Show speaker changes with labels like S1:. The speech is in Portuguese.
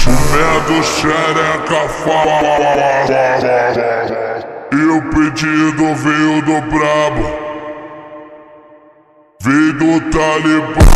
S1: Comendo xereca fala. E o pedido veio do brabo, veio do Talibã.